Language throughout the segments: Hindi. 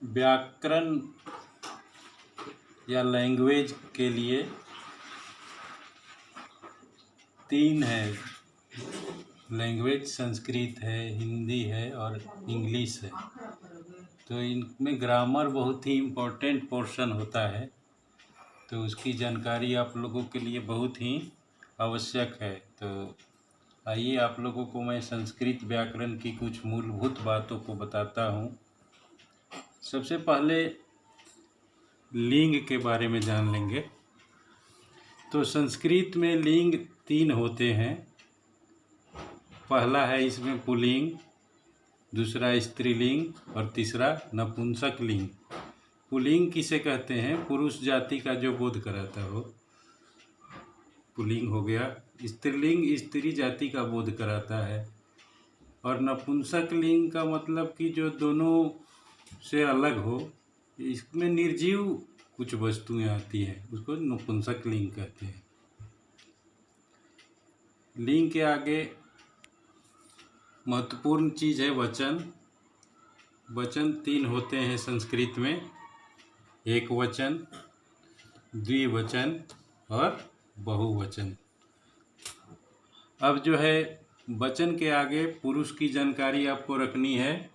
व्याकरण या लैंग्वेज के लिए तीन है। लैंग्वेज संस्कृत है, हिंदी है और इंग्लिश है। तो इनमें ग्रामर बहुत ही इम्पोर्टेंट पोर्शन होता है, तो उसकी जानकारी आप लोगों के लिए बहुत ही आवश्यक है। तो आइए आप लोगों को मैं संस्कृत व्याकरण की कुछ मूलभूत बातों को बताता हूँ। सबसे पहले लिंग के बारे में जान लेंगे। तो संस्कृत में लिंग तीन होते हैं। पहला है इसमें पुल्लिंग, दूसरा स्त्रीलिंग और तीसरा नपुंसक लिंग। पुल्लिंग किसे कहते हैं? पुरुष जाति का जो बोध कराता हो, पुल्लिंग हो गया। स्त्रीलिंग स्त्री जाति का बोध कराता है। और नपुंसक लिंग का मतलब कि जो दोनों से अलग हो, इसमें निर्जीव कुछ वस्तुएं आती हैं, उसको नपुंसक लिंग कहते हैं। लिंग के आगे महत्वपूर्ण चीज़ है वचन। वचन तीन होते हैं संस्कृत में, एक वचन, द्विवचन और बहुवचन। अब जो है वचन के आगे पुरुष की जानकारी आपको रखनी है।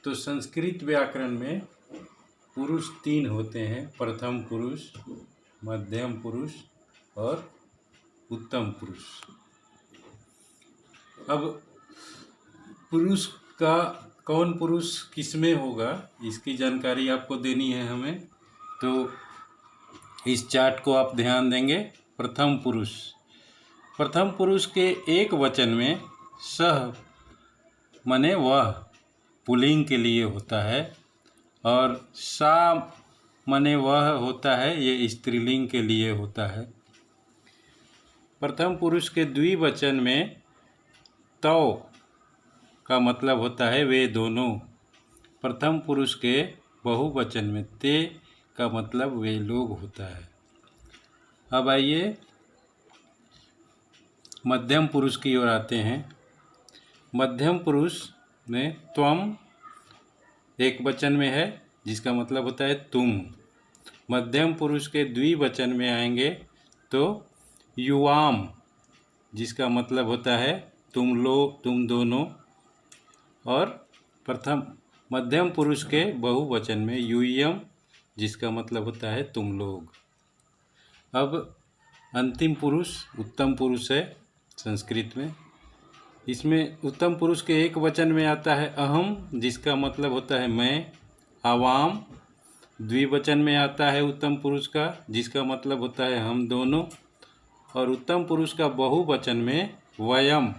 तो संस्कृत व्याकरण में पुरुष तीन होते हैं, प्रथम पुरुष, मध्यम पुरुष और उत्तम पुरुष। अब पुरुष का कौन पुरुष किसमें होगा, इसकी जानकारी आपको देनी है हमें। तो इस चार्ट को आप ध्यान देंगे। प्रथम पुरुष, प्रथम पुरुष के एक वचन में सह माने वह पुल्लिंग के लिए होता है, और सा माने वह होता है, ये स्त्रीलिंग के लिए होता है। प्रथम पुरुष के द्विवचन में तौ का मतलब होता है वे दोनों। प्रथम पुरुष के बहुवचन में ते का मतलब वे लोग होता है। अब आइए मध्यम पुरुष की ओर आते हैं। मध्यम पुरुष में त्वम एक वचन में है, जिसका मतलब होता है तुम। मध्यम पुरुष के द्विवचन में आएंगे तो युवाम, जिसका मतलब होता है तुम लोग, तुम दोनों। और प्रथम मध्यम पुरुष के बहुवचन में यूयम, जिसका मतलब होता है तुम लोग। अब अंतिम पुरुष उत्तम पुरुष है संस्कृत में। इसमें उत्तम पुरुष के एक वचन में आता है अहम, जिसका मतलब होता है मैं। आवाम द्विवचन में आता है उत्तम पुरुष का, जिसका मतलब होता है हम दोनों। और उत्तम पुरुष का बहुवचन में वयम,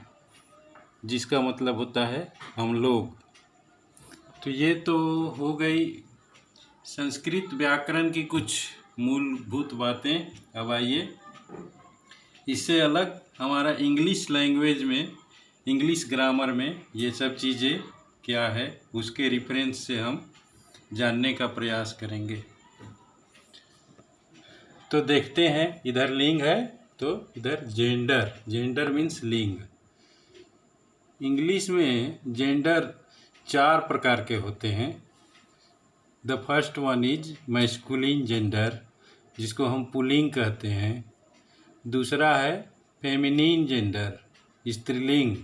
जिसका मतलब होता है हम लोग। तो ये तो हो गई संस्कृत व्याकरण की कुछ मूलभूत बातें। अब आइए इससे अलग हमारा इंग्लिश लैंग्वेज में, इंग्लिश ग्रामर में ये सब चीज़ें क्या है, उसके रेफरेंस से हम जानने का प्रयास करेंगे। तो देखते हैं, इधर लिंग है तो इधर जेंडर। जेंडर मीन्स लिंग। इंग्लिश में जेंडर चार प्रकार के होते हैं। The first one is masculine gender, जिसको हम पुल्लिंग कहते हैं। दूसरा है फेमिनिन जेंडर, स्त्रीलिंग।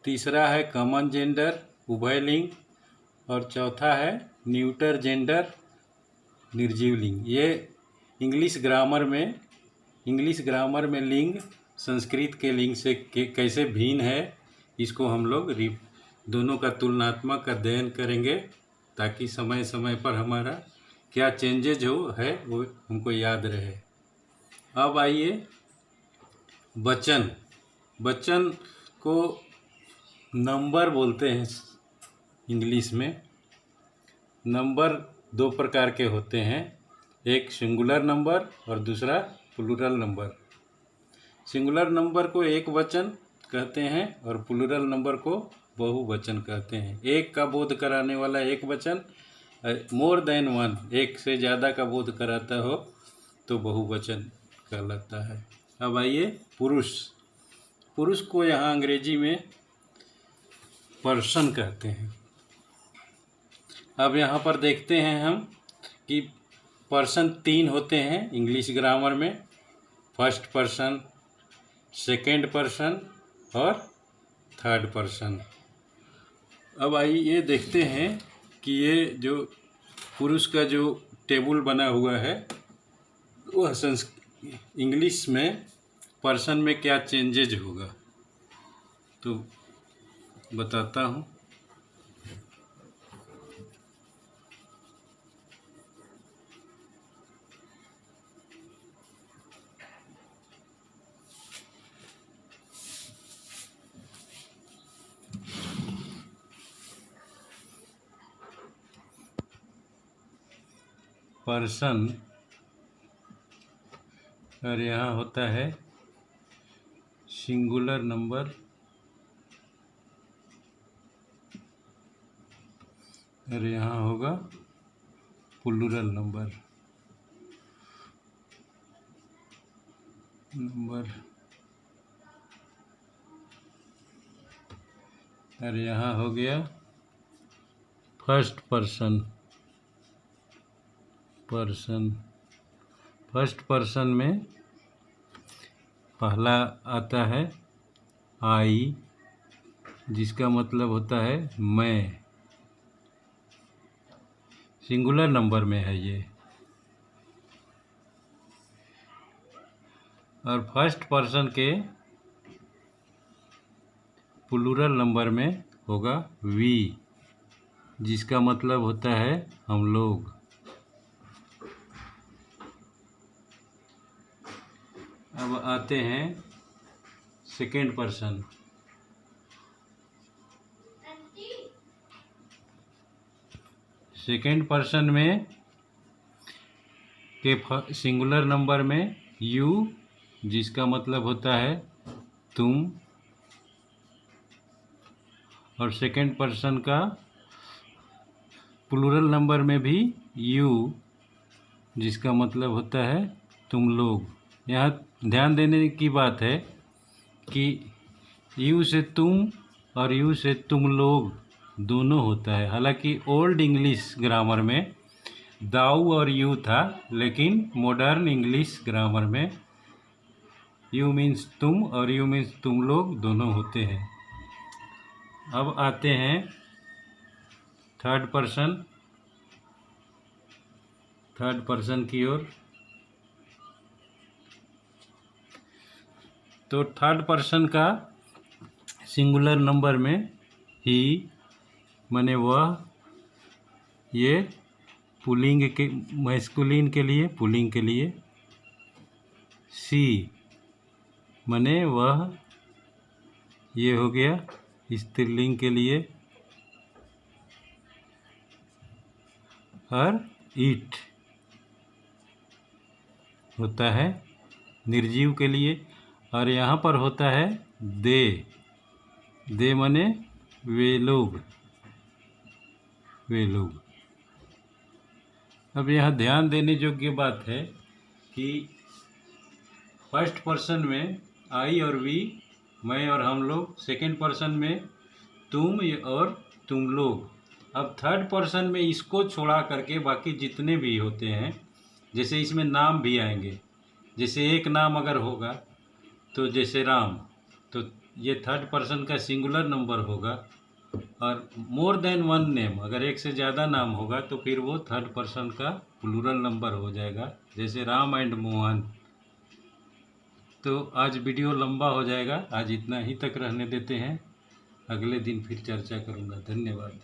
तीसरा है कॉमन जेंडर, उभयलिंग। और चौथा है न्यूटर जेंडर, निर्जीव लिंग। ये इंग्लिश ग्रामर में लिंग संस्कृत के लिंग से कैसे भिन्न है, इसको हम लोग दोनों का तुलनात्मक अध्ययन करेंगे, ताकि समय समय पर हमारा क्या चेंजेज है वो हमको याद रहे। अब आइए वचन। वचन को नंबर बोलते हैं इंग्लिश में। नंबर दो प्रकार के होते हैं, एक सिंगुलर नंबर और दूसरा प्लूरल नंबर। सिंगुलर नंबर को एक वचन कहते हैं और प्लूरल नंबर को बहुवचन कहते हैं। एक का बोध कराने वाला एक वचन, मोर देन वन, एक से ज़्यादा का बोध कराता हो तो बहुवचन कहलाता है। अब आइए पुरुष। पुरुष को यहाँ अंग्रेजी में पर्सन कहते हैं। अब यहाँ पर देखते हैं हम कि पर्सन 3 होते हैं इंग्लिश ग्रामर में, फर्स्ट पर्सन, सेकंड पर्सन और थर्ड पर्सन। अब आइए देखते हैं कि ये जो पुरुष का जो टेबल बना हुआ है वह इंग्लिश में पर्सन में क्या चेंजेज होगा, तो बताता हूँ। पर्सन और यहाँ होता है सिंगुलर नंबर और यहाँ होगा प्लूरल नंबर। और यहाँ हो गया फर्स्ट पर्सन। फर्स्ट पर्सन में पहला आता है आई, जिसका मतलब होता है मैं, सिंगुलर नंबर में है ये। और फर्स्ट पर्सन के प्लूरल नंबर में होगा वी, जिसका मतलब होता है हम लोग। अब आते हैं सेकेंड पर्सन। सेकेंड पर्सन में के सिंगुलर नंबर में यू, जिसका मतलब होता है तुम। और सेकेंड पर्सन का प्लूरल नंबर में भी यू, जिसका मतलब होता है तुम लोग। यहाँ ध्यान देने की बात है कि यू से तुम और यू से तुम लोग दोनों होता है। हालांकि ओल्ड इंग्लिश ग्रामर में दाऊ और यू था, लेकिन मॉडर्न इंग्लिश ग्रामर में यू मीन्स तुम और यू मीन्स तुम लोग दोनों होते हैं। अब आते हैं थर्ड पर्सन की ओर। तो थर्ड पर्सन का सिंगुलर नंबर में ही माने वह, ये पुल्लिंग के मैस्कुलिन के लिए, पुल्लिंग के लिए। सी माने वह, ये हो गया स्त्रीलिंग के लिए। और इट होता है निर्जीव के लिए। और यहाँ पर होता है दे माने वे लोग। अब यहाँ ध्यान देने योग्य बात है कि फर्स्ट पर्सन में आई और वी, मैं और हम लोग। सेकेंड पर्सन में तुम और तुम लोग। अब थर्ड पर्सन में इसको छोड़ा करके बाकी जितने भी होते हैं, जैसे इसमें नाम भी आएंगे। जैसे एक नाम अगर होगा तो जैसे राम, तो ये थर्ड पर्सन का सिंगुलर नंबर होगा। और मोर देन वन नेम, अगर एक से ज़्यादा नाम होगा तो फिर वो थर्ड पर्सन का प्लूरल नंबर हो जाएगा, जैसे राम एंड मोहन। तो आज वीडियो लंबा हो जाएगा, आज इतना ही तक रहने देते हैं। अगले दिन फिर चर्चा करूँगा। धन्यवाद।